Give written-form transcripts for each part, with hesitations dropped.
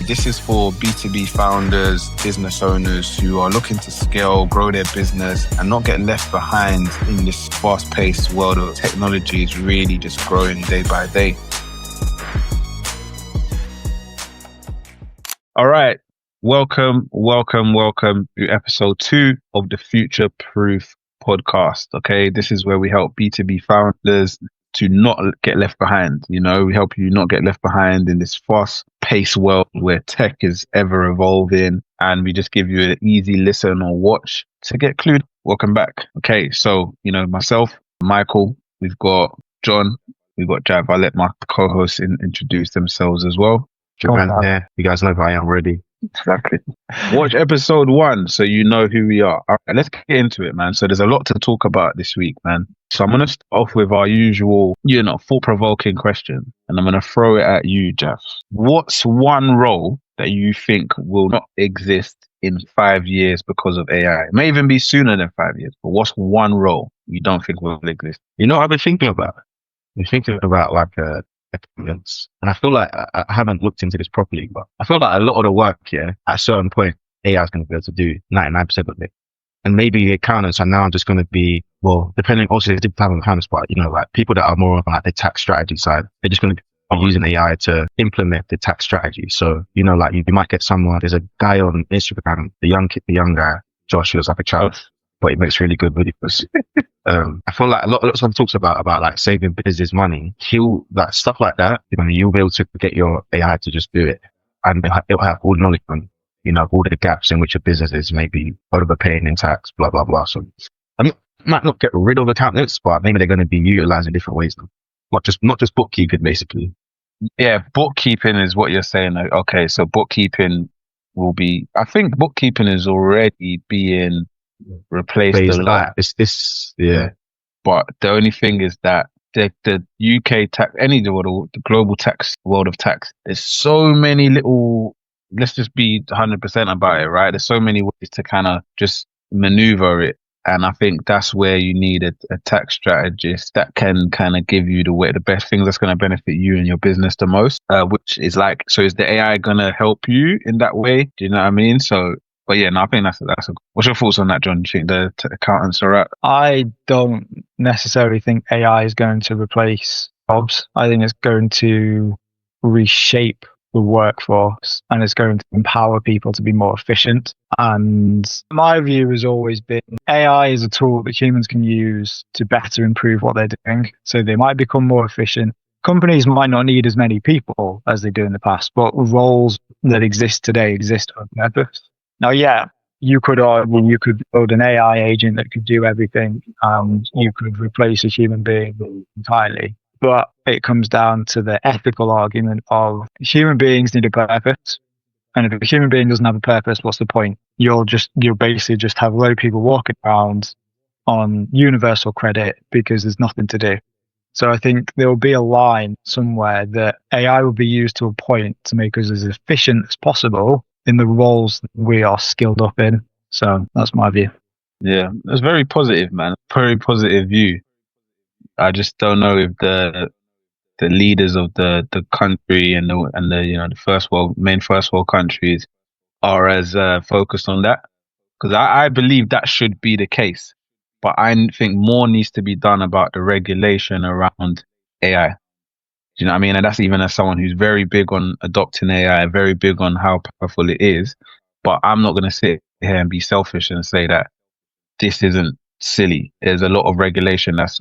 This is for B2B founders, business owners who are looking to scale, grow their business and not get left behind in this fast-paced world of technology. Is really just growing day by day. All right. Welcome to episode 2 of the Future Proof podcast. Okay. This is where we help B2B founders to not get left behind. You know, we help you not get left behind in this fast-paced world where tech is ever evolving, and we just give you an easy listen or watch to get clued. Welcome back. Okay, so, myself, Michael, we've got John, we've got Jav. I'll let my co-hosts introduce themselves as well. Yeah, you guys know who I am already. Exactly. Watch episode 1 so you know who we are. All right, let's get into it, man. So there's a lot to talk about this week, man. So I'm going to start off with our usual, thought-provoking question. And I'm going to throw it at you, Jeff. What's one role that you think will not exist in 5 years because of AI? It may even be sooner than 5 years, but what's one role you don't think will exist? You know what I've been thinking about? I'm thinking about attendance. And I feel like I haven't looked into this properly, but I feel like a lot of the work, at a certain point, AI is going to be able to do 99% of it. And maybe the accountants are now just going to be, depending, also there's different type of accountants, but, people that are more on the tax strategy side, they're just going to be using AI to implement the tax strategy. So, you might get someone, there's a guy on Instagram, the young guy, Josh, he was like a child, but he makes really good videos. I feel like a lot of stuff talks about like saving business money. Stuff like that, you'll be able to get your AI to just do it. And it'll have all the knowledge on, all the gaps in which a business is maybe overpaying in tax, blah, blah, blah. So I might not get rid of accountants, but maybe they're going to be utilized in different ways. Not just bookkeeping, basically. Yeah, bookkeeping is what you're saying. Okay, so bookkeeping I think bookkeeping is already being replaced a lot. But the only thing is that the UK tax, the global tax, world of tax, there's so many little, let's just be 100% about it, right? There's so many ways to kind of just maneuver it. And I think that's where you need a tax strategist that can kind of give you the best things that's going to benefit you and your business the most, which is so is the AI going to help you in that way? Do you know what I mean? So, but yeah, no, I think that's what's your thoughts on that, John? Do you think the accountants are right? I don't necessarily think AI is going to replace jobs. I think it's going to reshape the workforce, and it's going to empower people to be more efficient. And my view has always been AI is a tool that humans can use to better improve what they're doing. So they might become more efficient. Companies might not need as many people as they do in the past, but roles that exist today exist on purpose. Now, you could build an AI agent that could do everything. You could replace a human being entirely. But it comes down to the ethical argument of human beings need a purpose. And if a human being doesn't have a purpose, what's the point? You'll basically just have a load of people walking around on universal credit because there's nothing to do. So I think there will be a line somewhere that AI will be used to a point to make us as efficient as possible in the roles that we are skilled up in. So that's my view. Yeah, it's very positive, man. Very positive view. I just don't know if the leaders of the country and the main first world countries are as focused on that, because I believe that should be the case, but I think more needs to be done about the regulation around AI. Do you know what I mean? And that's even as someone who's very big on adopting AI, very big on how powerful it is. But I'm not going to sit here and be selfish and say that this isn't silly. There's a lot of regulation that's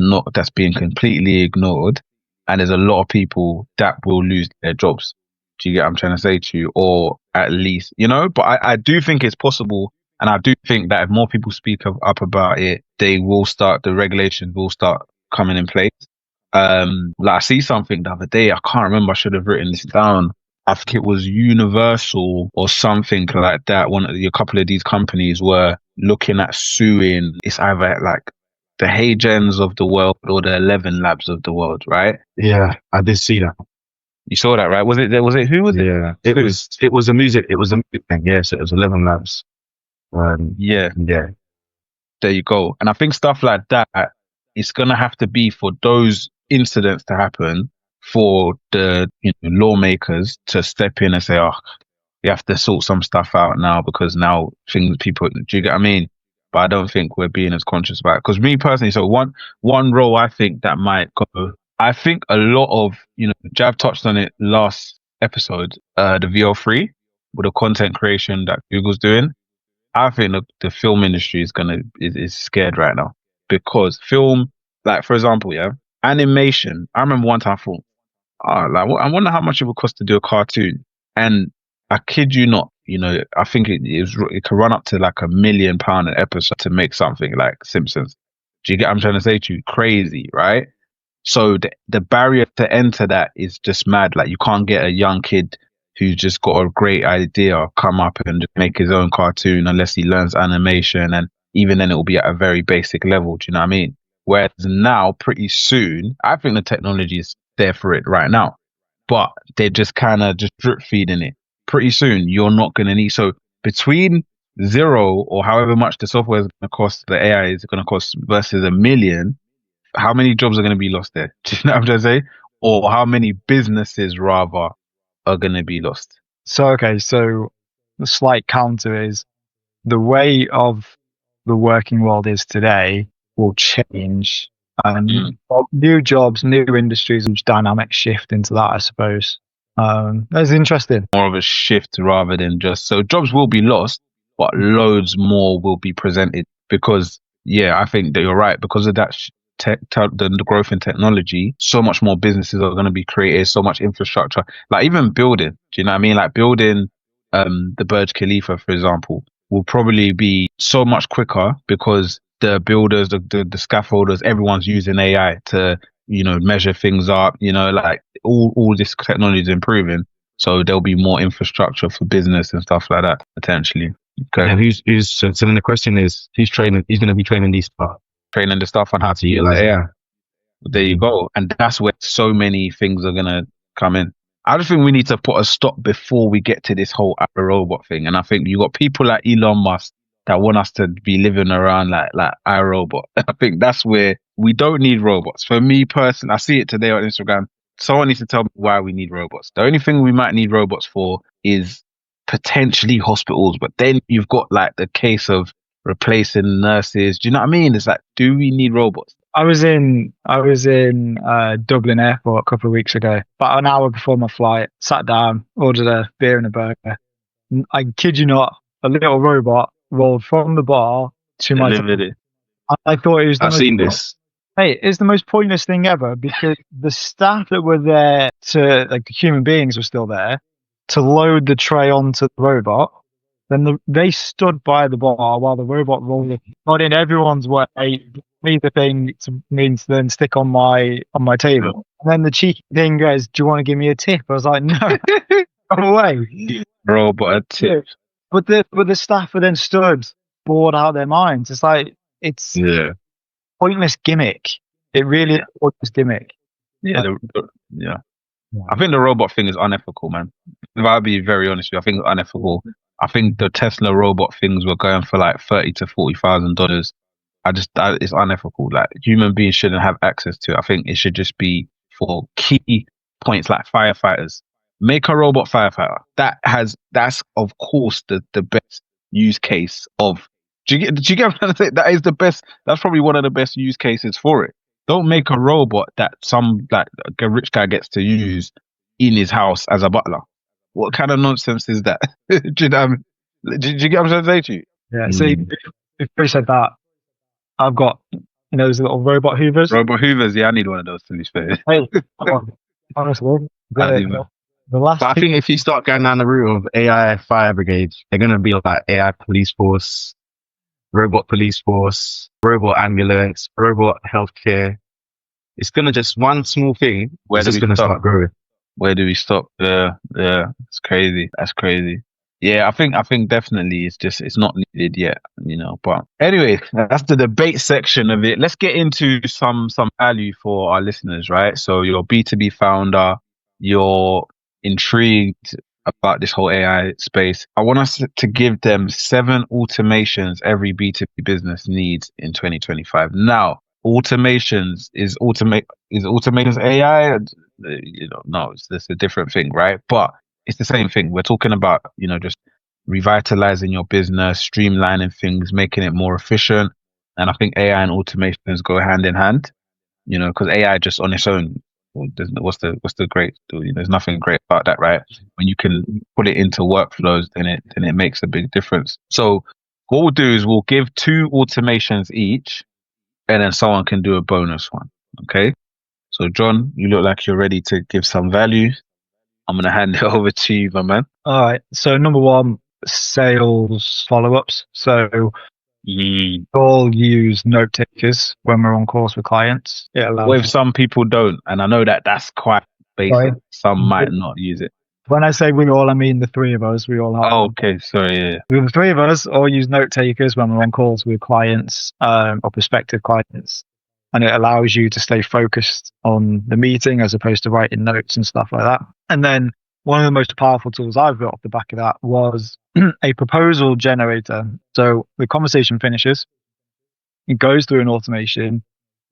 being completely ignored, and there's a lot of people that will lose their jobs. Do you get what I'm trying to say to you? Or at least, but I do think it's possible, and I do think that if more people speak up about it, the regulations will start coming in place. I see something the other day, I can't remember, I should have written this down. I think it was Universal or something like that. A couple of these companies were looking at suing. It's either like the Heygens of the world or the 11 Labs of the world, right? Yeah, I did see that. You saw that, right? Was it who was it? Yeah, it was a music thing. Yeah, so it was 11 Labs. Yeah. There you go. And I think stuff like that, it's gonna have to be for those incidents to happen, for the lawmakers to step in and say, we have to sort some stuff out now because now things people do you get what I mean? But I don't think we're being as conscious about it. Because me personally, so one role I think that might go. I think a lot of Jav touched on it last episode. The VO3 with the content creation that Google's doing. I think the film industry is scared right now because film, like for example, yeah, animation. I remember one time I thought, I wonder how much it would cost to do a cartoon. And I kid you not, I think it could run up to like £1 million an episode to make something like Simpsons. Do you get what I'm trying to say to you? Crazy, right? So the barrier to enter that is just mad. Like you can't get a young kid who's just got a great idea come up and just make his own cartoon unless he learns animation, and even then it will be at a very basic level. Do you know what I mean? Whereas now, pretty soon, I think the technology is there for it right now, but they're just kind of just drip feeding it. Pretty soon, you're not going to need. So between zero or however much the software is going to cost, the AI is going to cost versus 1 million, how many jobs are going to be lost there? Do you know what I'm trying to say? Or how many businesses rather are going to be lost? So the slight counter is the way of the working world is today will change, and new jobs, new industries, huge dynamic shift into that, I suppose. That's interesting. More of a shift rather than just so jobs will be lost, but loads more will be presented because I think that you're right because of that the growth in technology. So much more businesses are going to be created, so much infrastructure, like even building. Do you know what I mean? Like building the Burj Khalifa, for example, will probably be so much quicker because the builders, the scaffolders, everyone's using AI to measure things up. Like all this technology is improving, so there'll be more infrastructure for business and stuff like that potentially. Okay. And so then the question is, who's training? He's going to be training these staff, training the staff on how to utilize AI. There you go, and that's where so many things are gonna come in. I just think we need to put a stop before we get to this whole iRobot thing. And I think you got people like Elon Musk that want us to be living around like iRobot. I think that's where we don't need robots. For me personally, I see it today on Instagram. Someone needs to tell me why we need robots. The only thing we might need robots for is potentially hospitals, but then you've got like the case of replacing nurses. Do you know what I mean? It's like, do we need robots? I was in Dublin airport a couple of weeks ago, about an hour before my flight, sat down, ordered a beer and a burger. I kid you not, a little robot rolled from the bar to my table. I thought it was I've seen this. Hey, it's the most pointless thing ever because the staff that were there the human beings were still there to load the tray onto the robot. Then they stood by the bar while the robot rolled it. Not in everyone's way. Me the thing means then stick on my table. And then the cheeky thing goes, "Do you want to give me a tip?" I was like, "No, go away." Robot a tip. But the staff are then stood bored out of their minds. It's like it's pointless gimmick. It really is a pointless gimmick. Yeah, I think the robot thing is unethical, man. If I'll be very honest with you, I think it's unethical. I think the Tesla robot things were going for like $30,000 to $40,000. It's unethical. Like human beings shouldn't have access to it. I think it should just be for key points like firefighters. Make a robot firefighter. That's of course the best use case of. Do you get what I'm trying to say? That is the best. That's probably one of the best use cases for it. Don't make a robot that a rich guy gets to use in his house as a butler. What kind of nonsense is that? Do you know what I mean? Do you get what I'm trying to say to you? Yeah. See, before you said that, I've got those little robot hoovers. Robot hoovers, yeah, I need one of those to be fair. Hey, honestly, the last. But I think if you start going down the route of AI fire brigades, they're gonna be like AI police force, robot police force, robot ambulance, robot healthcare. It's gonna just one small thing. It's just gonna start growing. Where do we stop? Yeah, it's crazy. That's crazy. Yeah, I think definitely it's not needed yet, but anyway, that's the debate section of it. Let's get into some value for our listeners, right? So you're a B2B founder, you're intrigued about this whole AI space. I want us to give them 7 automations every B2B business needs in 2025. Now, automations is automations AI? No, it's a different thing, right? But it's the same thing. We're talking about, just revitalizing your business, streamlining things, making it more efficient. And I think AI and automations go hand in hand, because AI just on its own, well, what's the great, there's nothing great about that, right? When you can put it into workflows, then it makes a big difference. So what we'll do is we'll give 2 automations each, and then someone can do a bonus one. Okay. So John, you look like you're ready to give some value. I'm going to hand it over to you, my man. All right. So number one, sales follow-ups. So we all use note takers when we're on calls with clients. What if some people don't? And I know that's quite basic. Sorry? Some might not use it. When I say we all, I mean the 3 of us. We all have. Oh, okay. Sorry. Yeah. The 3 of us all use note takers when we're on calls with clients or prospective clients. And it allows you to stay focused on the meeting as opposed to writing notes and stuff like that. And then one of the most powerful tools I've built off the back of that was a proposal generator. So the conversation finishes, it goes through an automation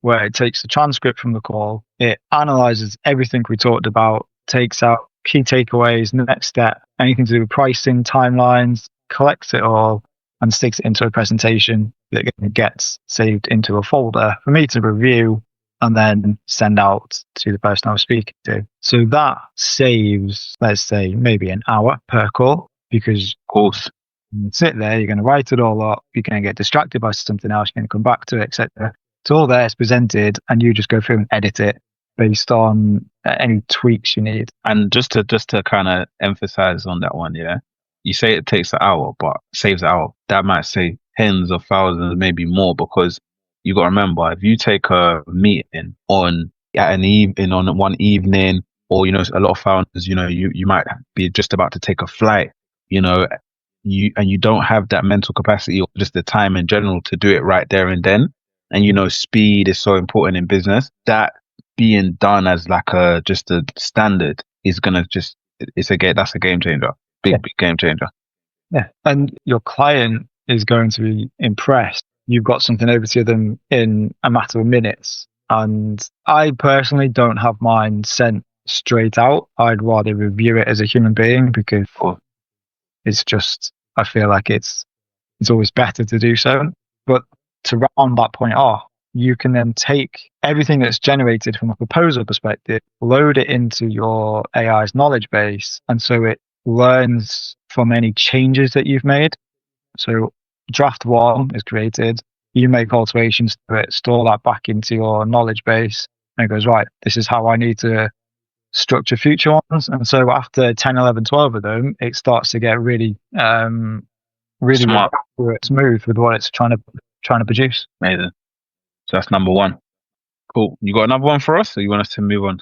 where it takes the transcript from the call, it analyzes everything we talked about, takes out key takeaways, next step, anything to do with pricing, timelines, collects it all and sticks it into a presentation that gets saved into a folder for me to review and then send out to the person I was speaking to. So that saves, let's say, maybe an hour per call, because of course, you sit there, you're going to write it all up, you're going to get distracted by something else, you're going to come back to it, etc. It's all there, it's presented, and you just go through and edit it based on any tweaks you need. And just to kind of emphasize on that one, yeah, you say it takes an hour, but saves an hour. That might save tens of thousands, maybe more, because you got to remember, if you take a meeting on one evening, or a lot of founders, you might be just about to take a flight, you don't have that mental capacity or just the time in general to do it right there and then. And speed is so important in business. That being done as like just a standard is gonna that's a game changer. Big game changer. Yeah, and your client is going to be impressed. You've got something over to them in a matter of minutes. And I personally don't have mine sent straight out. I'd rather review it as a human being, because it's just, I feel like it's always better to do so. But to round that point off, you can then take everything that's generated from a proposal perspective, load it into your AI's knowledge base, and so it learns from any changes that you've made. So draft 1 is created, you make alterations to it, store that back into your knowledge base, and it goes, right, this is how I need to structure future ones. And so after 10, 11, 12 of them, it starts to get really smart, smooth with what it's trying to produce. Amazing. So that's number 1. Cool. You got another one for us, or you want us to move on?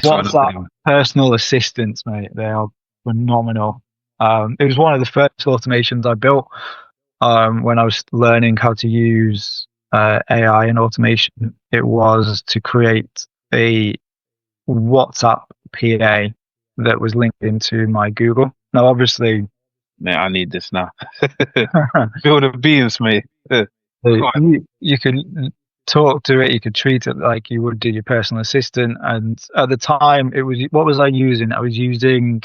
What's that? Personal assistants, mate. They are phenomenal. It was one of the first automations I built when I was learning how to use AI and automation. It was to create a WhatsApp PA that was linked into my Google. Now, obviously, man, I need this now. Feel the beans, mate. You could talk to it, you could treat it like you would do your personal assistant. And at the time, what was I using? I was using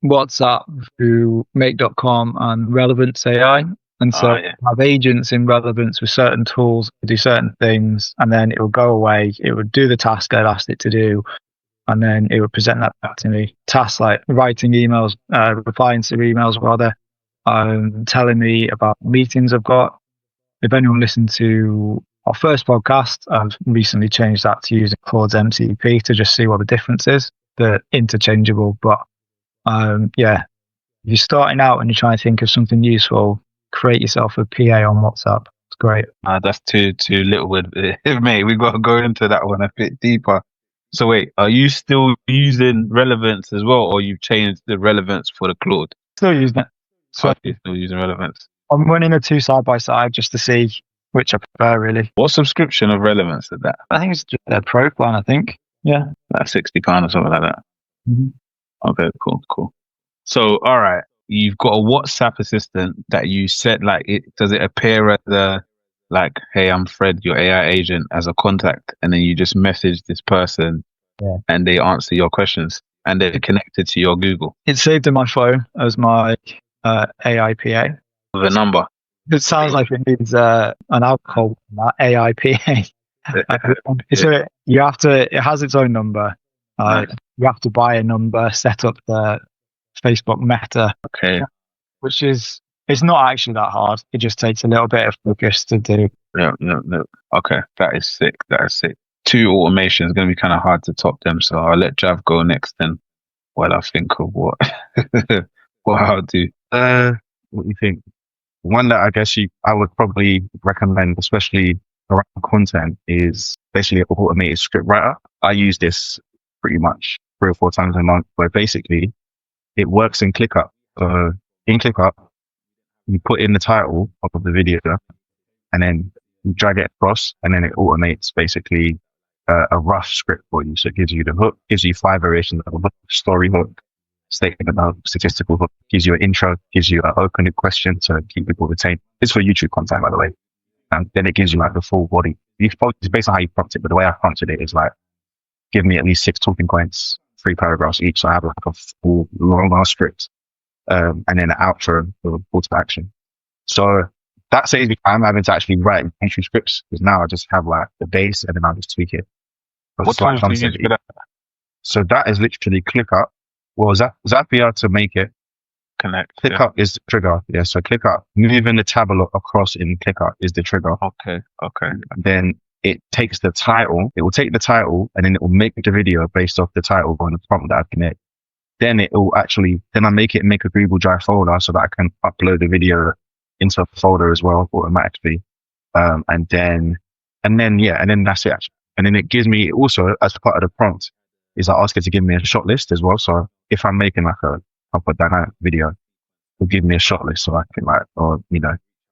WhatsApp through make.com and Relevance AI. And so I have agents in Relevance with certain tools to do certain things, and then it would go away. It would do the task I'd asked it to do, and then it would present that back to me. Tasks like writing emails, replying to emails rather, telling me about meetings I've got. If anyone listened to our first podcast, I've recently changed that to using Claude's MCP to just see what the difference is. They're interchangeable, but if you're starting out and you're trying to think of something useful, create yourself a PA on WhatsApp. It's great. That's too little with mate. We've got to go into that one a bit deeper. So wait, are you still using Relevance as well, or you've changed the Relevance for the Claude? Still using it. So you're still using Relevance. I'm running the 2 side by side just to see which I prefer, really. What subscription of Relevance is that? I think it's just their pro plan, I think. Yeah. Like £60 or something like that. Mm-hmm. Okay, cool. So, all right, you've got a WhatsApp assistant that you set, does it appear as hey, I'm Fred, your AI agent, as a contact, and then you just message this person and they answer your questions? and they're connected to your Google It's saved in my phone as my AIPA. with a number. It sounds like it needs an alcohol, that AIPA. It has its own number. Nice. You have to buy a number, set up the Facebook Meta, Okay. which it's not actually that hard. It just takes a little bit of focus to do. Yeah. Okay, that is sick. 2 automation is going to be kind of hard to top them, so I'll let Jav go next then while I think of what I'll do. What do you think? One that I guess I would probably recommend, especially around content, is basically an automated script writer. I use this pretty much 3 or 4 times a month, where basically it works in ClickUp. So in ClickUp, you put in the title of the video and then you drag it across, and then it automates basically a rough script for you. So it gives you the hook, gives you 5 variations of a hook, story hook, statement hook, statistical hook, gives you an intro, gives you an open question to keep people retained. It's for YouTube content, by the way. And then it gives you like the full body. It's based on how you prompt it, but the way I prompted it is like, give me at least 6 talking points, 3 paragraphs each. So I have like a full long script, and then an outro with a call to action. So that saves me time having to actually write entry scripts, because now I just have like the base and then I'll just tweak it. What tools do you use for that? So that is literally ClickUp. Well, Zapier to make it. Connect. ClickUp is the trigger. Yeah, so ClickUp, moving the tab across in ClickUp is the trigger. Okay. And then it takes the title. It will take the title and then it will make the video based off the title on the prompt that I connect. Then I make a Google Drive folder so that I can upload the video into a folder as well automatically. And then that's it actually. And then it gives me also, as part of the prompt, is I ask it to give me a shot list as well. So if I'm making like a proper dynamic video, it'll give me a shot list so I can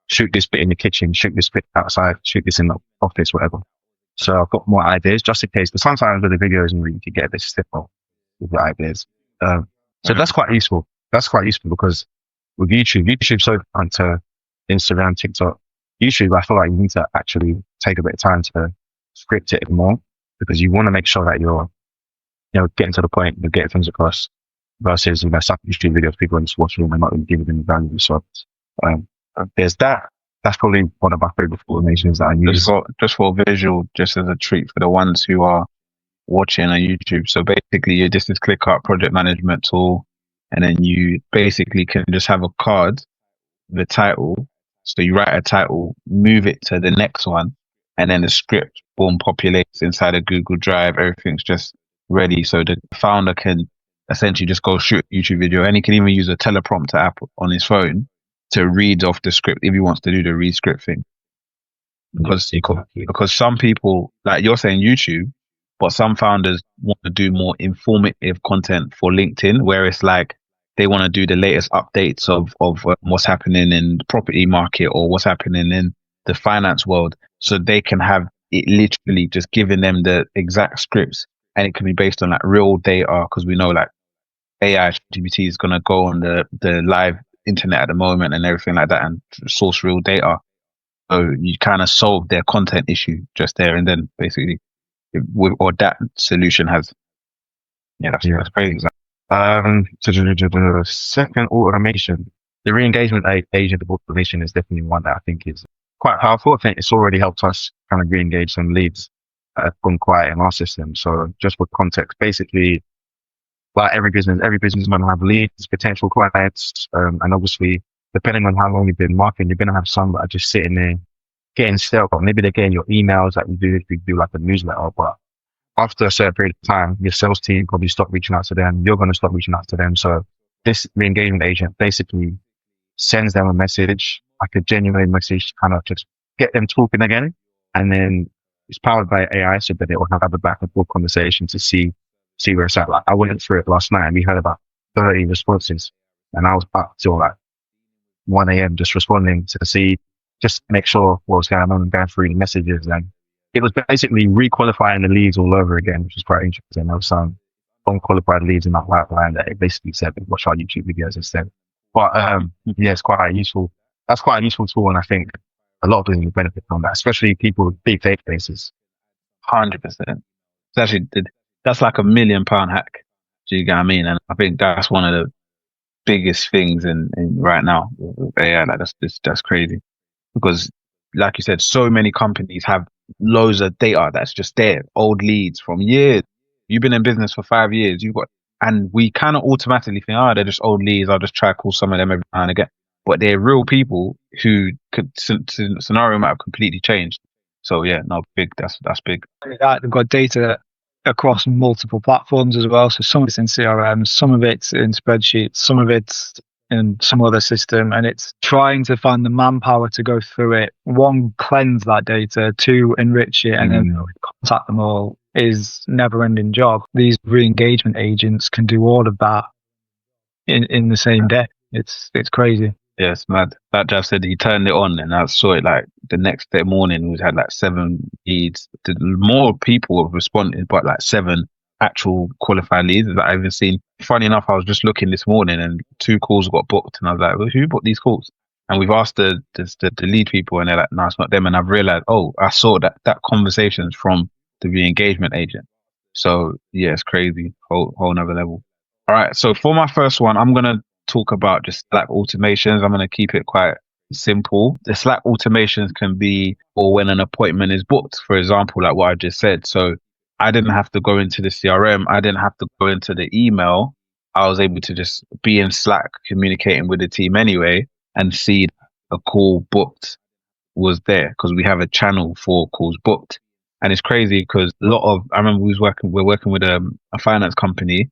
shoot this bit in the kitchen, shoot this bit outside, shoot this in the office, whatever. So I've got more ideas just in case, but sometimes with the videos you can get a bit stiffer with the ideas. So that's quite useful. That's quite useful because with YouTube's so different to Instagram, TikTok. YouTube, I feel like you need to actually take a bit of time to script it more, because you want to make sure that you're getting to the point, you're getting things across, versus some YouTube videos people are just watching them and not really giving them value. So there's that. That's probably one of my favorite automations that I use. Just for visual, just as a treat for the ones who are watching on YouTube. So basically, this is ClickUp project management tool, and then you basically can just have a card, the title. So you write a title, move it to the next one, and then the script boom populates inside a Google Drive. Everything's just ready, so the founder can essentially just go shoot a YouTube video, and he can even use a teleprompter app on his phone to read off the script if he wants to do the re-script thing. Because some people, like you're saying YouTube, but some founders want to do more informative content for LinkedIn, where it's like they want to do the latest updates of what's happening in the property market or what's happening in the finance world. So they can have it literally just giving them the exact scripts, and it can be based on like real data, because we know like AI GPT is going to go on the live internet at the moment and everything like that and source real data. So you kind of solve their content issue just there and then, basically, or that solution has. That's great. So the second automation, the re-engagement agent of automation is definitely one that I think is quite powerful. I think it's already helped us kind of re-engage some leads that have gone quiet in our system. So just for context, basically, like every business might have leads, potential clients, and obviously, depending on how long you've been marketing, you're going to have some that are just sitting there getting stale. Maybe they're getting your emails like we do like a newsletter, but after a certain period of time, your sales team probably stop reaching out to them. You're going to stop reaching out to them. So this re-engagement agent basically sends them a message, like a genuine message, to kind of just get them talking again. And then it's powered by AI, so that it will have a back and forth conversation to see where it's at. Like I went through it last night and we had about 30 responses, and I was up till like 1 a.m. just responding to just make sure what was going on and going through the messages. And it was basically requalifying the leads all over again, which is quite interesting. There was some unqualified leads in that pipeline that it basically said, watch our YouTube videos instead. But it's quite useful. That's quite a useful tool, and I think a lot of people will benefit from that, especially people with big databases. 100%. It's actually, that's like £1 million hack. Do you get what I mean? And I think that's one of the biggest things in right now with AI. Like that's crazy because, like you said, so many companies have loads of data that's just there, old leads from years. You've been in business for 5 years. And we kind of automatically think, oh, they're just old leads. I'll just try to call some of them every now and again. But they're real people who scenario might have completely changed. So yeah, no, big. That's big. They've got data across multiple platforms as well. So some of it's in CRM, some of it's in spreadsheets, some of it's in some other system, and it's trying to find the manpower to go through it. One, cleanse that data, two, enrich it, and then contact them all is never-ending job. These re-engagement agents can do all of that in the same day. It's crazy. Yeah, it's mad. Like Jav said, he turned it on and I saw it like the next day morning. We had like 7 leads. More people have responded, but like 7 actual qualified leads that I've even seen. Funny enough, I was just looking this morning and 2 calls got booked, and I was like, well, who booked these calls? And we've asked the lead people, and they're like, no, it's not them. And I've realized, oh, I saw that conversations from the re-engagement agent. So yeah, it's crazy. Whole nother level. All right. So for my first one, I'm gonna talk about just Slack automations. I'm going to keep it quite simple. The Slack automations can be or when an appointment is booked, for example, like what I just said. So I didn't have to go into the CRM. I didn't have to go into the email. I was able to just be in Slack communicating with the team anyway and see a call booked was there because we have a channel for calls booked. And it's crazy because I remember we're working with a finance company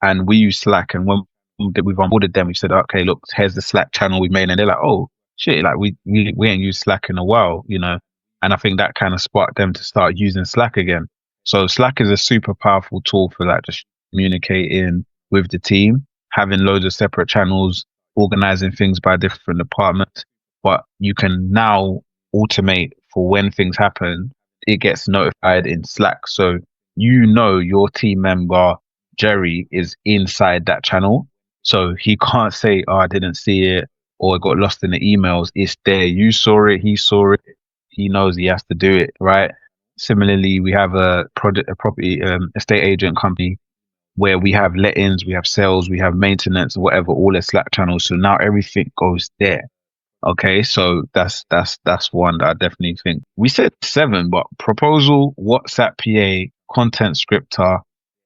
and we use Slack, and when we've onboarded them, we said, okay, look, here's the Slack channel we made, and they're like, oh shit, like we ain't used Slack in a while, and I think that kind of sparked them to start using Slack again. So Slack is a super powerful tool for like just communicating with the team, having loads of separate channels, organizing things by different departments, but you can now automate for when things happen. It gets notified in Slack, so your team member Jerry is inside that channel. So he can't say, oh, I didn't see it or it got lost in the emails. It's there. You saw it. He saw it. He knows he has to do it, right? Similarly, we have a property estate agent company where we have lettings, we have sales, we have maintenance, whatever, all the Slack channels. So now everything goes there. Okay, so that's one that I definitely think. We said 7, but proposal, WhatsApp PA, content scripter,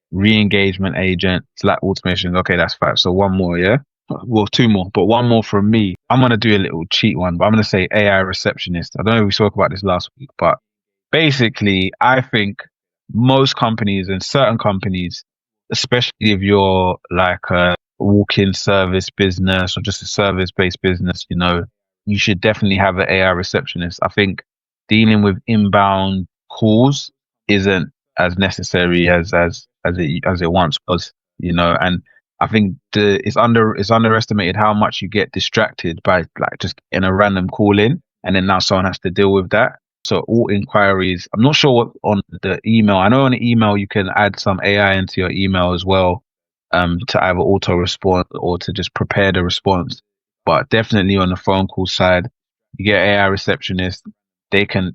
re-engagement agent, Slack automation. Okay, that's 5. So 1 more, yeah? Well, 2 more, but 1 more from me. I'm going to do a little cheat one, but I'm going to say AI receptionist. I don't know if we spoke about this last week, but basically, I think most companies and certain companies, especially if you're like a walk-in service business or just a service-based business, you should definitely have an AI receptionist. I think dealing with inbound calls isn't as necessary as it once was, and I think it's underestimated how much you get distracted by like just getting a random call in and then now someone has to deal with that. So all inquiries, I'm not sure what on the email. I know on the email you can add some AI into your email as well, to either auto respond or to just prepare the response. But definitely on the phone call side, you get AI receptionist. They can,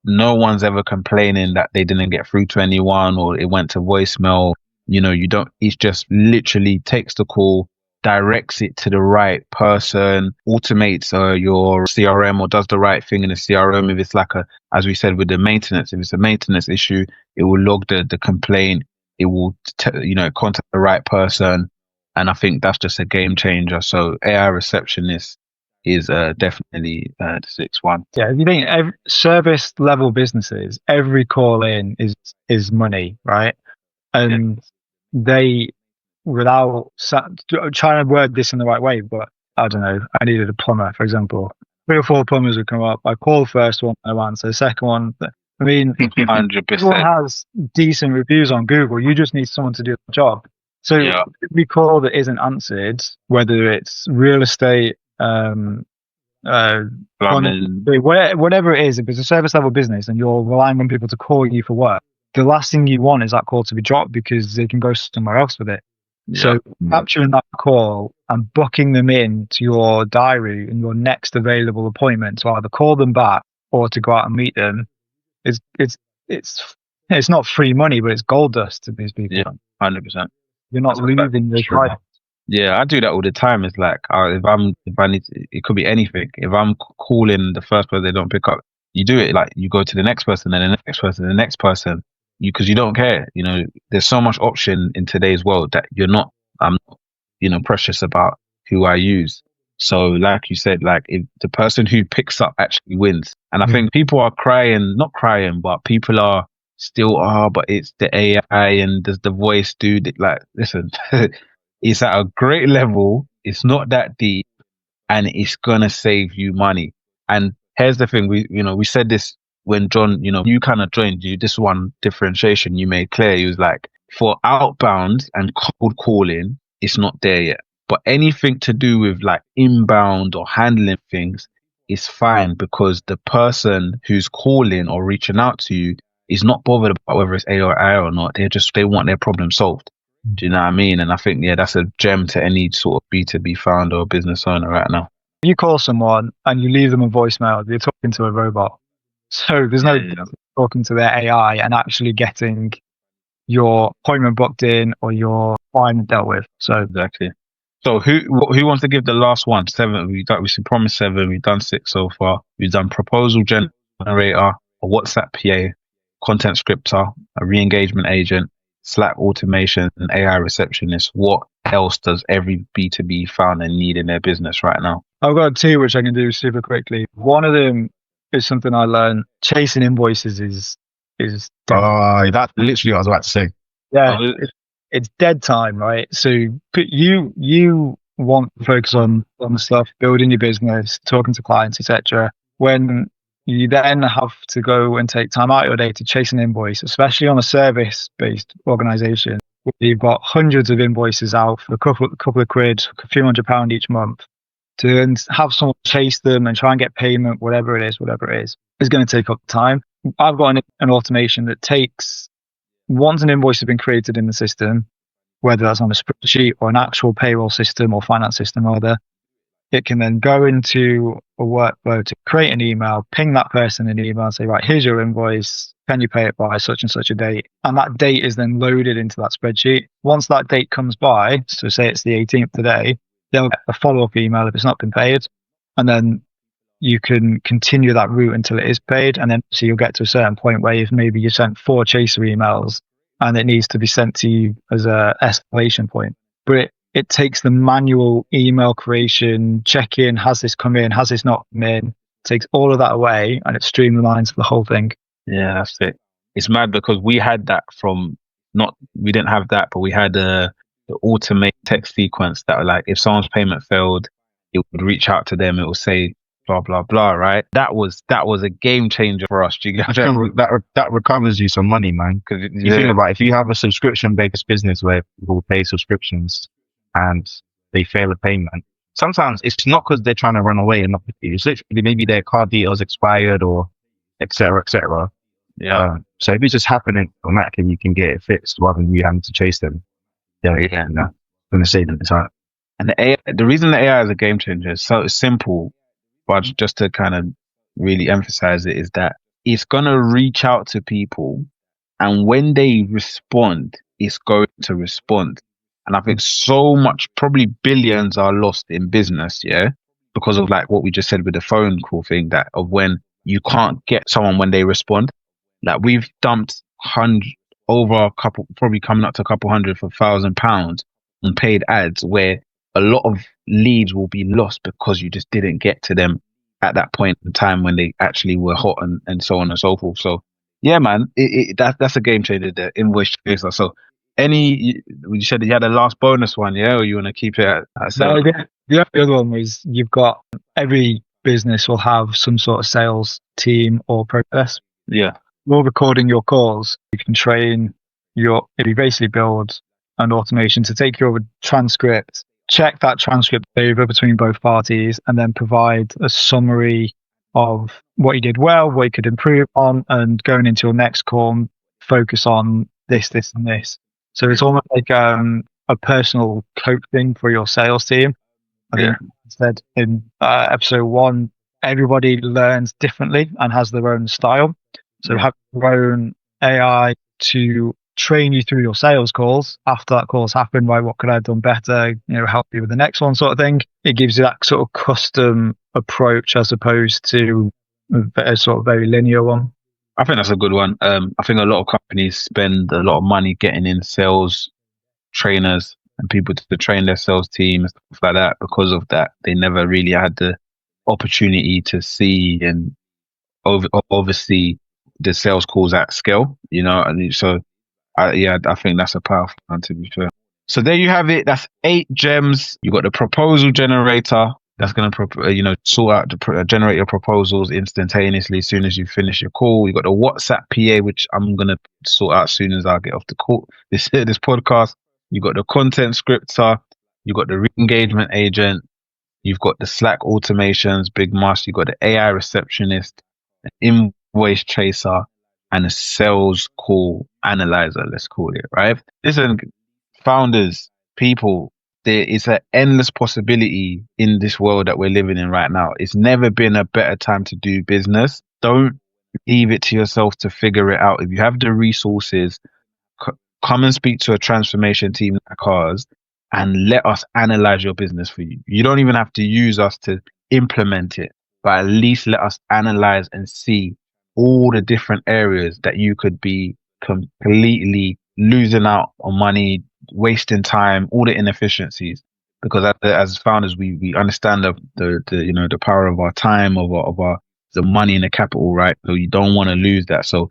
no one's ever complaining that they didn't get through to anyone or it went to voicemail. It's just literally takes the call, directs it to the right person, automates your CRM or does the right thing in the CRM. If it's like as we said with the maintenance, if it's a maintenance issue, it will log the complaint. It will, contact the right person. And I think that's just a game changer. So AI receptionist is definitely the 6th one. Yeah, if you think service level businesses, every call in is money, right? And they, without trying to word this in the right way, but I don't know, I needed a plumber, for example. 3 or 4 plumbers would come up. I call the first one, I answer. The second one, I mean, 100%. Everyone has decent reviews on Google. You just need someone to do the job. So every call that isn't answered, whether it's real estate, whatever it is, if it's a service level business and you're relying on people to call you for work, the last thing you want is that call to be dropped because they can go somewhere else with it. So capturing that call and booking them in to your diary and your next available appointment to either call them back or to go out and meet them it's not free money, but it's gold dust to these people. Yeah, 100%. You're not losing those clients. Yeah, I do that all the time. It's like if I need to, it could be anything. If I'm calling the first person they don't pick up, you do it like you go to the next person, then the next person, the next person. Because you don't care. There's so much option in today's world that I'm not, precious about who I use. So, like you said, like if the person who picks up actually wins, and I think people are not crying, but people are still but it's the AI and does the voice do like listen. It's at a great level. It's not that deep, and it's gonna save you money. And here's the thing: we said this when John, you kind of joined. This one differentiation you made clear. He was like, for outbound and cold calling, it's not there yet. But anything to do with like inbound or handling things is fine because the person who's calling or reaching out to you is not bothered about whether it's AI or not. They want their problem solved. Do you know what I mean? And I think, that's a gem to any sort of B2B founder or business owner right now. You call someone and you leave them a voicemail, you're talking to a robot. So there's no talking to their AI and actually getting your appointment booked in or your client dealt with. So exactly. So who wants to give the last one? 7. We promised 7. We've done 6 so far. We've done proposal generator, a WhatsApp PA, content scripter, a re-engagement agent, Slack automation, and AI receptionist. What else does every B2B founder need in their business right now? I've got 2 which I can do super quickly. One of them is something I learned. Chasing invoices is that's literally what I was about to say. Yeah, it's dead time, right? So you want to focus on stuff, building your business, talking to clients, etc. When you then have to go and take time out of your day to chase an invoice, especially on a service-based organization, where you've got hundreds of invoices out for a couple of quid, a few £100 each month, to have someone chase them and try and get payment, whatever it is, is going to take up time. I've got an automation that takes, once an invoice has been created in the system, whether that's on a spreadsheet or an actual payroll system or finance system, rather, it can then go into a workflow to create an email, ping that person an email and say, right, here's your invoice. Can you pay it by such and such a date? And that date is then loaded into that spreadsheet. Once that date comes by, so say it's the 18th today, they'll get a follow-up email if it's not been paid. And then you can continue that route until it is paid. And then so you'll get to a certain point where if maybe you sent 4 chaser emails and it needs to be sent to you as a escalation point. But it takes the manual email creation, check in, has this come in, has this not come in? It takes all of that away and it streamlines the whole thing. Yeah, that's it. It's mad because we had that we didn't have that, but we had the automated text sequence that like if someone's payment failed, it would reach out to them, it would say blah blah blah, right? That was a game changer for us. Do you get that recovers you some money, man? Because you think about it, if you have a subscription based business where people pay subscriptions and they fail a payment, sometimes it's not because they're trying to run away and not pay you. It's literally maybe their card details expired or etc. Yeah. So if it's just happening automatically, you can get it fixed rather than you having to chase them. Yeah. I'm gonna say them. It's hard. And the reason the AI is a game changer is so simple, but just to kind of really emphasize it, is that it's gonna reach out to people, and when they respond, it's going to respond. And I think so much, probably billions are lost in business, because of like what we just said with the phone call thing, that of when you can't get someone when they respond. Like we've dumped probably coming up to a couple hundred for £1,000 on paid ads, where a lot of leads will be lost because you just didn't get to them at that point in time when they actually were hot and so on and so forth. So yeah, man, that's a game changer, the invoice chaser. So you said that you had a last bonus one, or you want to keep it at No, the other one was you've got every business will have some sort of sales team or process. Yeah. While recording your calls, you can train you basically build an automation to take your transcript, check that transcript over between both parties, and then provide a summary of what you did well, what you could improve on, and going into your next call, focus on this, and this. So it's almost like a personal coaching for your sales team. I think said in episode 1, everybody learns differently and has their own style. So have your own AI to train you through your sales calls. After that call's happened, right, what could I have done better? Help you with the next one, sort of thing. It gives you that sort of custom approach as opposed to a sort of very linear one. I think that's a good one. I think a lot of companies spend a lot of money getting in sales trainers and people to train their sales team and stuff like that. Because of that, they never really had the opportunity to see and oversee the sales calls at scale, and so I think that's a powerful one, to be fair. So there you have it. That's 8 gems. You got the proposal generator that's going to sort out generate your proposals instantaneously as soon as you finish your call. You got the WhatsApp PA, which I'm going to sort out as soon as I get off the call this podcast. You got the content scripter. You got the re-engagement agent. You've got the Slack automations, big must. You've got the AI receptionist, an invoice chaser, and a sales call analyzer, let's call it, right? Listen, founders, people, there is an endless possibility in this world that we're living in right now. It's never been a better time to do business. Don't leave it to yourself to figure it out. If you have the resources, come and speak to a transformation team like ours and let us analyze your business for you. You don't even have to use us to implement it, but at least let us analyze and see all the different areas that you could be completely losing out on money, wasting time, all the inefficiencies. Because as founders, we understand the power of our time, of our the money and the capital, right? So you don't want to lose that. So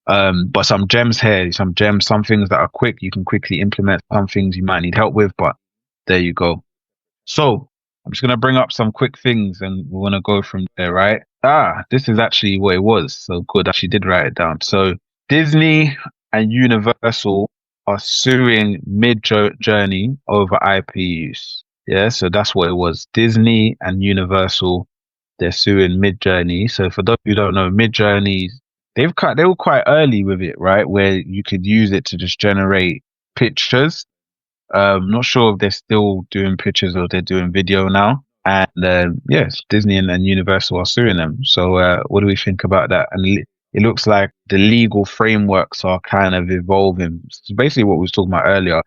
but some gems here, some things that are quick, you can quickly implement, some things you might need help with, but there you go. So I'm just going to bring up some quick things and we're going to go from there, right? This is actually what it was. So good, I actually did write it down. So Disney and Universal are suing Midjourney over IP use. Yeah, so that's what it was. Disney and Universal, they're suing Midjourney. So for those who don't know, Midjourney, they were quite early with it, right? Where you could use it to just generate pictures. Not sure if they're still doing pictures or they're doing video now. And yes, Disney and Universal are suing them. So what do we think about that? And it looks like the legal frameworks are kind of evolving. It's basically what we was talking about earlier.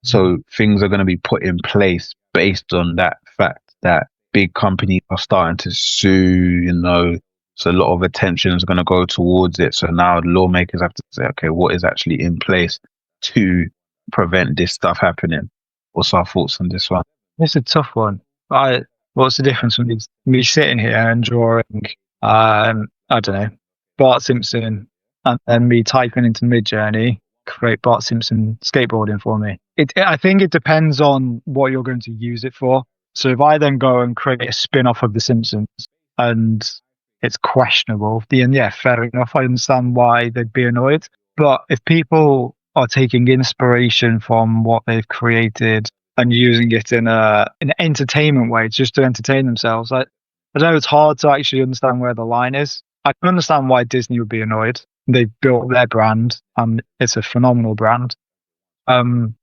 So things are going to be put in place based on that fact that big companies are starting to sue, so a lot of attention is going to go towards it. So now the lawmakers have to say, okay, what is actually in place to prevent this stuff happening? What's our thoughts on this one? It's a tough one. What's the difference between me sitting here and drawing, I don't know, Bart Simpson, and me typing into Midjourney, create Bart Simpson skateboarding for me? I think it depends on what you're going to use it for. So if I then go and create a spin-off of The Simpsons and it's questionable, then yeah, fair enough. I understand why they'd be annoyed. But if people are taking inspiration from what they've created and using it in an entertainment way, just to entertain themselves, I know it's hard to actually understand where the line is. I can understand why Disney would be annoyed. They've built their brand and it's a phenomenal brand. And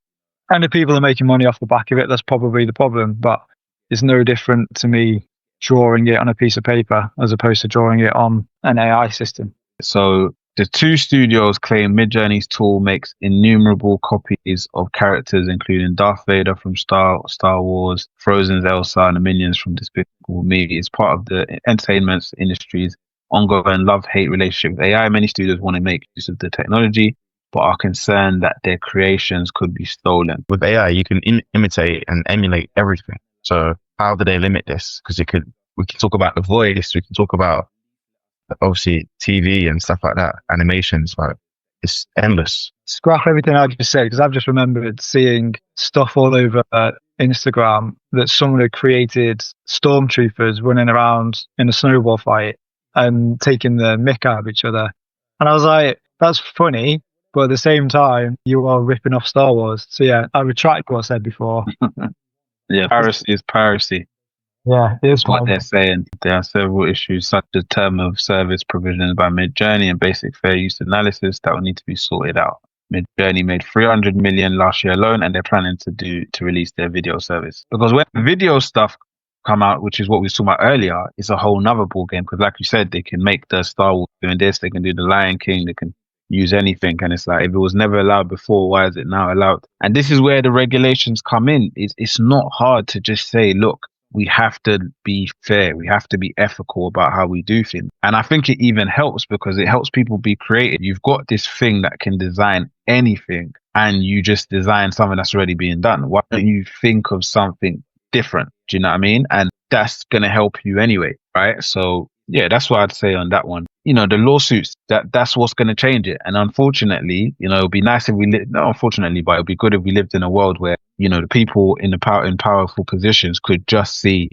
if people are making money off the back of it, that's probably the problem. But it's no different to me drawing it on a piece of paper as opposed to drawing it on an AI system. So the two studios claim Midjourney's tool makes innumerable copies of characters, including Darth Vader from Star Wars, Frozen's Elsa, and the minions from Despicable Me. It's part of the entertainment industry's ongoing love-hate relationship with AI. Many studios want to make use of the technology, but are concerned that their creations could be stolen. With AI, you can imitate and emulate everything. So how do they limit this? Because we can talk about the voice, we can talk about obviously TV and stuff like that, animations, like it's endless. Scrap everything I just said, because I've just remembered seeing stuff all over Instagram that someone had created stormtroopers running around in a snowball fight and taking the mick out of each other. And I was like, that's funny, but at the same time, you are ripping off Star Wars. So yeah, I retract what I said before. Yeah, piracy is piracy. Yeah, it is what they're saying. There are several issues such as term of service provisions by Midjourney and basic fair use analysis that will need to be sorted out. Midjourney made 300 million last year alone, and they're planning to release their video service. Because when video stuff come out, which is what we were talking about earlier, it's a whole nother ball game. Because like you said, they can make the Star Wars doing this, they can do the Lion King, they can use anything. And it's like, if it was never allowed before, why is it now allowed? And this is where the regulations come in. It's not hard to just say, look, we have to be fair. We have to be ethical about how we do things. And I think it even helps because it helps people be creative. You've got this thing that can design anything and you just design something that's already being done. Why don't you think of something different? Do you know what I mean? And that's going to help you anyway, right? So yeah, that's what I'd say on that one. You know, the lawsuits, that's what's going to change it. And unfortunately, you know, it'd be nice if we not unfortunately, but it'd be good if we lived in a world where, you know, the people in powerful positions could just see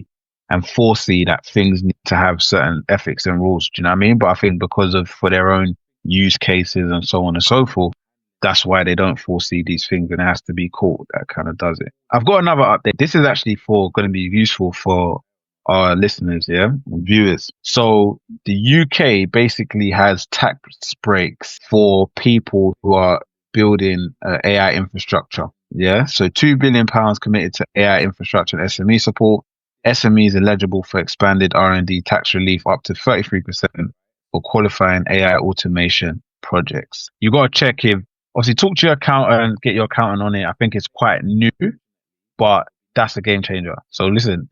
and foresee that things need to have certain ethics and rules. Do you know what I mean? But I think for their own use cases and so on and so forth, that's why they don't foresee these things, and it has to be court that kind of does it. I've got another update. This is actually going to be useful for our listeners, viewers. So the UK basically has tax breaks for people who are building AI infrastructure. Yeah. So £2 billion committed to AI infrastructure and SME support. SMEs eligible for expanded R&D tax relief up to 33% for qualifying AI automation projects. You got to check if, obviously, talk to your accountant, get your accountant on it. I think it's quite new, but that's a game changer. So listen,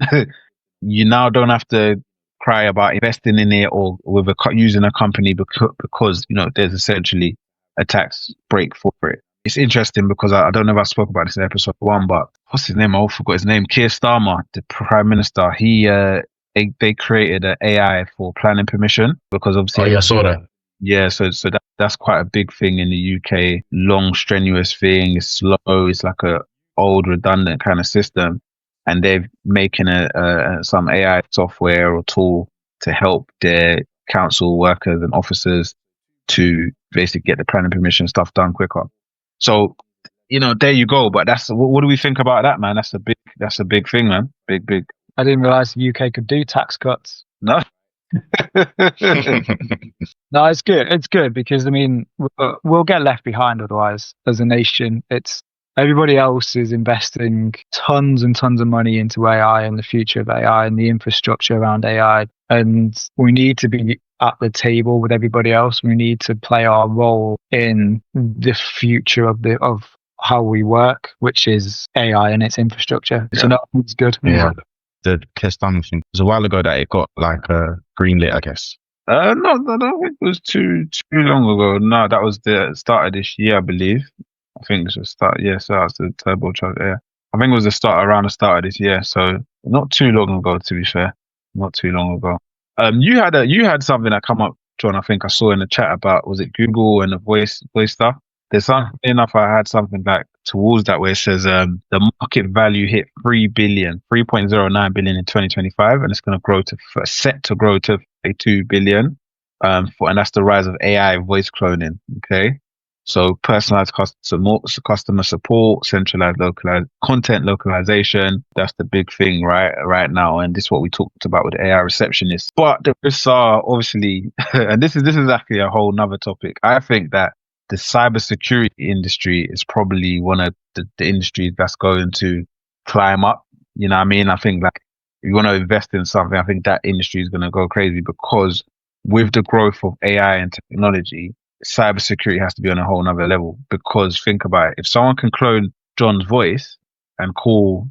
you now don't have to cry about investing in it or with using a company because, you know, there's essentially a tax break for it. It's interesting because I don't know if I spoke about this in episode 1, but what's his name? I forgot his name. Keir Starmer, the Prime Minister, they created an AI for planning permission because obviously. Oh yeah, I saw that. Yeah, so that's quite a big thing in the UK. Long, strenuous thing. It's slow. It's like a old, redundant kind of system, and they're making some AI software or tool to help their council workers and officers to basically get the planning permission stuff done quicker. So, you know, there you go. But what do we think about that, man? That's a big thing, man. Big. I didn't realize the UK could do tax cuts. No. No, it's good. It's good because, I mean, we'll get left behind otherwise as a nation. It's everybody else is investing tons and tons of money into AI and the future of AI and the infrastructure around AI. And we need to be at the table with everybody else. We need to play our role in the future of how we work, which is AI and its infrastructure. Yeah. So no, it's good. Yeah. The Keir Starmer thing. It was a while ago that it got like green lit, I guess. No, I don't think it was too long ago. No, that was the start of this year, I believe. I think it's the start. Yeah, so that's the turbocharger. Yeah, I think it was around the start of this year. So not too long ago, to be fair. Not too long ago. You had something that come up, John. I think I saw in the chat about, was it Google and the voice stuff? There's something enough. I had something like towards that where it says the market value hit 3.09 billion in 2025, and it's going to grow set to grow to 2 billion. And that's the rise of AI voice cloning. Okay, so personalized customer support, centralized content localization. That's the big thing right now, and this is what we talked about with AI receptionists. But the risks are obviously, and this is actually a whole nother topic. I think that the cybersecurity industry is probably one of the industries that's going to climb up. You know what I mean? I think like if you want to invest in something, I think that industry is going to go crazy because with the growth of AI and technology, cybersecurity has to be on a whole nother level. Because think about it, if someone can clone John's voice and call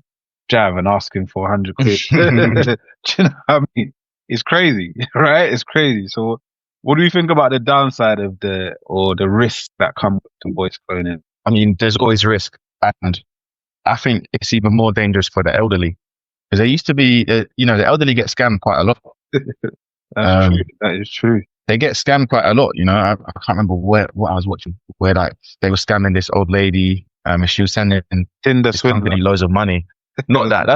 Jav and ask him for 100 quid, do you know what I mean? It's crazy, right? It's crazy. So what do you think about the downside of the risk that come to voice cloning? I mean, there's always risk, and I think it's even more dangerous for the elderly because they used to be, the elderly get scammed quite a lot. That's true. That is true. They get scammed quite a lot. You know, I can't remember what I was watching where like they were scamming this old lady. She was sending Tinder this company loads of money. Not that.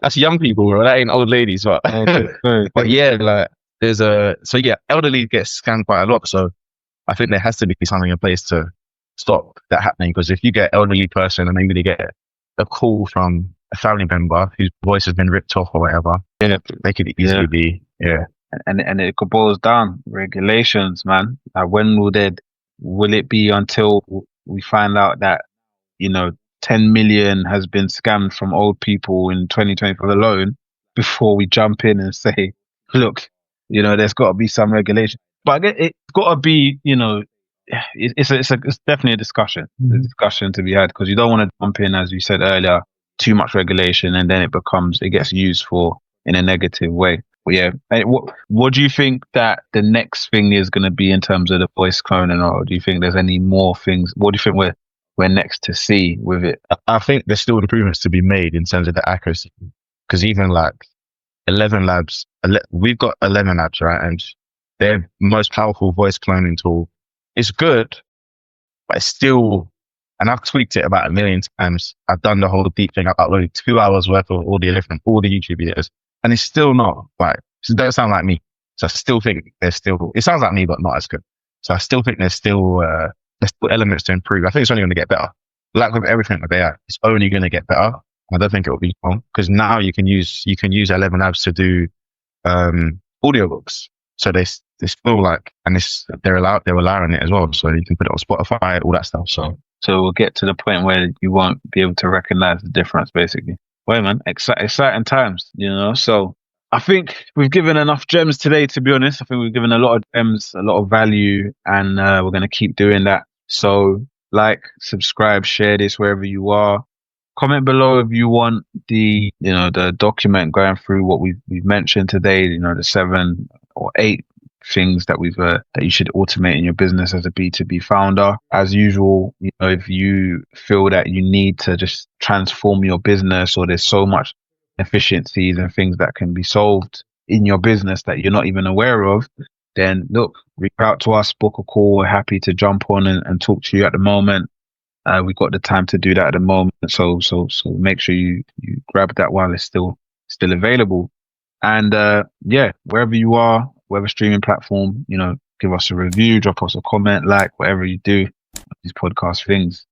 That's young people, bro. That ain't old ladies, but but yeah, like. Elderly get scammed quite a lot. So I think there has to be something in place to stop that happening. Because if you get an elderly person and maybe they get a call from a family member whose voice has been ripped off or whatever, they could easily be, And it boils down regulations, man. When will it be until we find out that, 10 million has been scammed from old people in 2024 alone before we jump in and say, look, there's got to be some regulation. But it's got to be, it's definitely a discussion, a discussion to be had, because you don't want to jump in, as you said earlier, too much regulation, and then it gets used for in a negative way. But yeah, what do you think that the next thing is going to be in terms of the voice cloning, or do you think there's any more things? What do you think we're next to see with it? I think there's still improvements to be made in terms of the accuracy, because even like 11 Labs, we've got 11 Labs, right? And their most powerful voice cloning tool is good, but it's still, and I've tweaked it about 1 million times. I've done the whole deep thing. I've uploaded 2 hours worth of audio from all the YouTube videos, and it's still not like, it doesn't sound like me. So I still think it sounds like me, but not as good. So I still think there's still elements to improve. I think it's only going to get better. Like with everything with AI, it's only going to get better. I don't think it will be wrong, because now you can use 11 Labs to do audiobooks. So they feel like, and they're allowing it as well. So you can put it on Spotify, all that stuff. So we'll get to the point where you won't be able to recognize the difference, basically. Well, man, exciting times, So I think we've given enough gems today, to be honest. I think we've given a lot of gems, a lot of value, and we're going to keep doing that. So like, subscribe, share this wherever you are. Comment below if you want the document going through what we've mentioned today, the 7 or 8 things that that you should automate in your business as a B2B founder. As usual, if you feel that you need to just transform your business, or there's so much efficiencies and things that can be solved in your business that you're not even aware of, then look, reach out to us, book a call. We're happy to jump on and talk to you at the moment. We've got the time to do that at the moment. So make sure you grab that while it's still available. And wherever you are, whatever streaming platform, give us a review, drop us a comment, like whatever you do, these podcast things.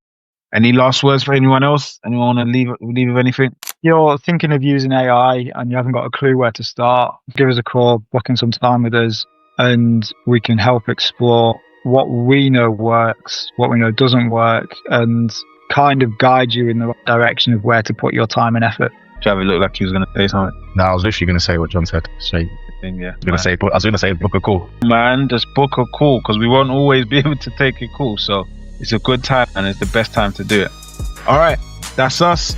Any last words for anyone else? Anyone want to leave with anything? You're thinking of using AI and you haven't got a clue where to start, give us a call, book in some time with us, and we can help explore what we know works, what we know doesn't work, and kind of guide you in the right direction of where to put your time and effort. Javi looked like he was going to say something. No, I was literally going to say what John said. So yeah, I was going to say book a call. Man, just book a call, because we won't always be able to take a call. So it's a good time, and it's the best time to do it. All right, that's us.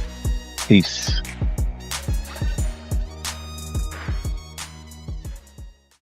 Peace.